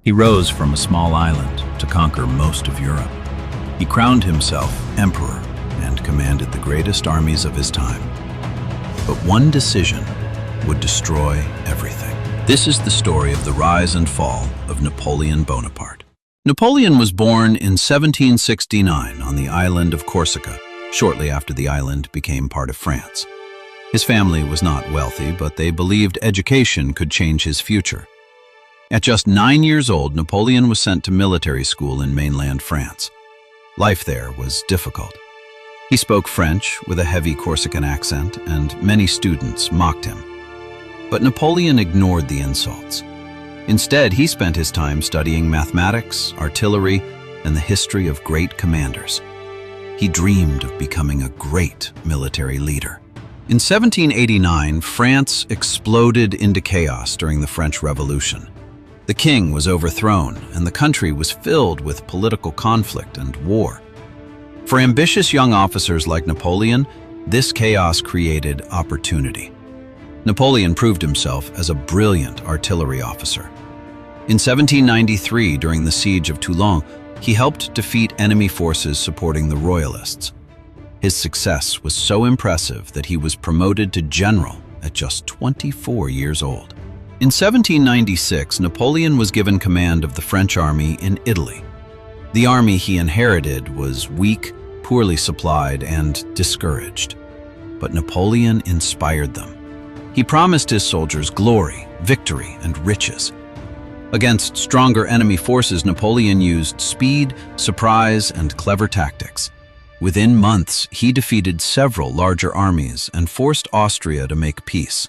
He rose from a small island to conquer most of Europe. He crowned himself emperor and commanded the greatest armies of his time. But one decision would destroy everything. This is the story of the rise and fall of Napoleon Bonaparte. Napoleon was born in 1769 on the island of Corsica, shortly after the island became part of France. His family was not wealthy, but they believed education could change his future. At just 9 years old, Napoleon was sent to military school in mainland France. Life there was difficult. He spoke French with a heavy Corsican accent, and many students mocked him. But Napoleon ignored the insults. Instead, he spent his time studying mathematics, artillery, and the history of great commanders. He dreamed of becoming a great military leader. In 1789, France exploded into chaos during the French Revolution. The king was overthrown, and the country was filled with political conflict and war. For ambitious young officers like Napoleon, this chaos created opportunity. Napoleon proved himself as a brilliant artillery officer. In 1793, during the siege of Toulon, he helped defeat enemy forces supporting the Royalists. His success was so impressive that he was promoted to general at just 24 years old. In 1796, Napoleon was given command of the French army in Italy. The army he inherited was weak, poorly supplied, and discouraged. But Napoleon inspired them. He promised his soldiers glory, victory, and riches. Against stronger enemy forces, Napoleon used speed, surprise, and clever tactics. Within months, he defeated several larger armies and forced Austria to make peace.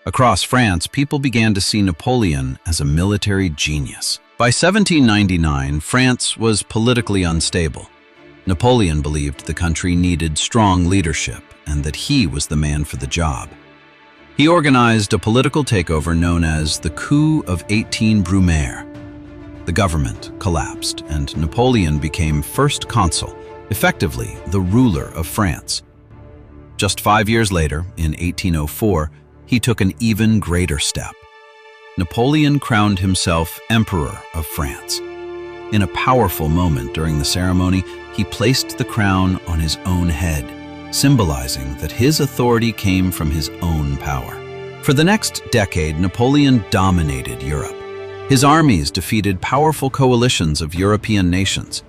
Across France, people began to see Napoleon as a military genius. By 1799, France was politically unstable. Napoleon believed the country needed strong leadership and that he was the man for the job. He organized a political takeover known as the Coup of 18 Brumaire. The government collapsed, and Napoleon became first consul, effectively the ruler of France. Just 5 years later, in 1804, he took an even greater step. Napoleon crowned himself Emperor of France. In a powerful moment during the ceremony, he placed the crown on his own head, symbolizing that his authority came from his own power. For the next decade, Napoleon dominated Europe. His armies defeated powerful coalitions of European nations.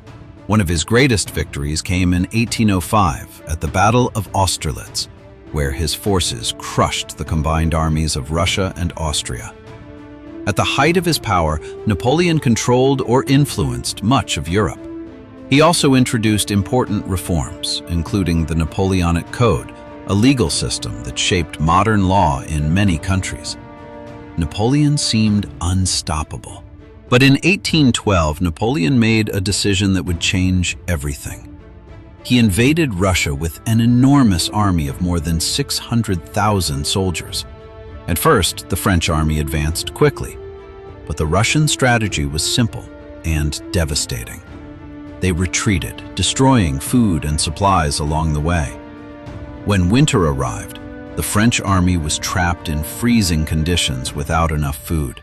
One of his greatest victories came in 1805 at the Battle of Austerlitz, where his forces crushed the combined armies of Russia and Austria. At the height of his power, Napoleon controlled or influenced much of Europe. He also introduced important reforms, including the Napoleonic Code, a legal system that shaped modern law in many countries. Napoleon seemed unstoppable. But in 1812, Napoleon made a decision that would change everything. He invaded Russia with an enormous army of more than 600,000 soldiers. At first, the French army advanced quickly, but the Russian strategy was simple and devastating. They retreated, destroying food and supplies along the way. When winter arrived, the French army was trapped in freezing conditions without enough food.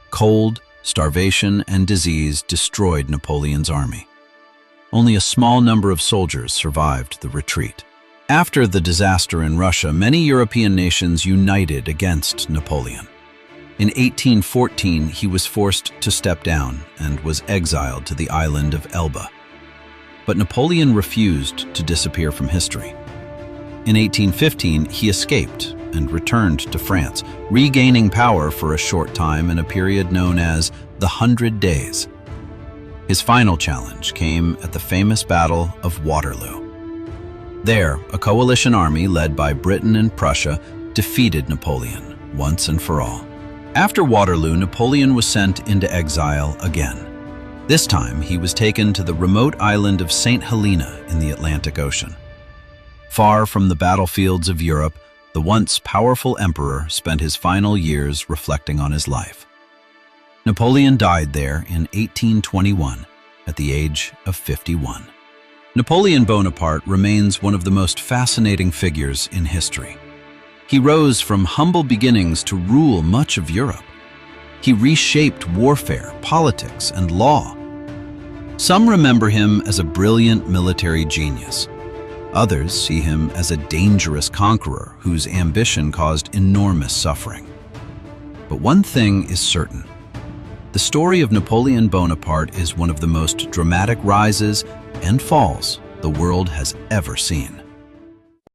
Cold, starvation, and disease destroyed Napoleon's army. Only a small number of soldiers survived the retreat. After the disaster in Russia, many European nations united against Napoleon. In 1814, he was forced to step down and was exiled to the island of Elba. But Napoleon refused to disappear from history. In 1815, he escaped and returned to France, regaining power for a short time in a period known as the 100 Days. His final challenge came at the famous Battle of Waterloo. There, a coalition army led by Britain and Prussia defeated Napoleon once and for all. After Waterloo, Napoleon was sent into exile again. This time, he was taken to the remote island of St. Helena in the Atlantic Ocean. Far from the battlefields of Europe, the once powerful emperor spent his final years reflecting on his life. Napoleon died there in 1821 at the age of 51. Napoleon Bonaparte remains one of the most fascinating figures in history. He rose from humble beginnings to rule much of Europe. He reshaped warfare, politics, and law. Some remember him as a brilliant military genius. Others see him as a dangerous conqueror whose ambition caused enormous suffering. But one thing is certain. The story of Napoleon Bonaparte is one of the most dramatic rises and falls the world has ever seen.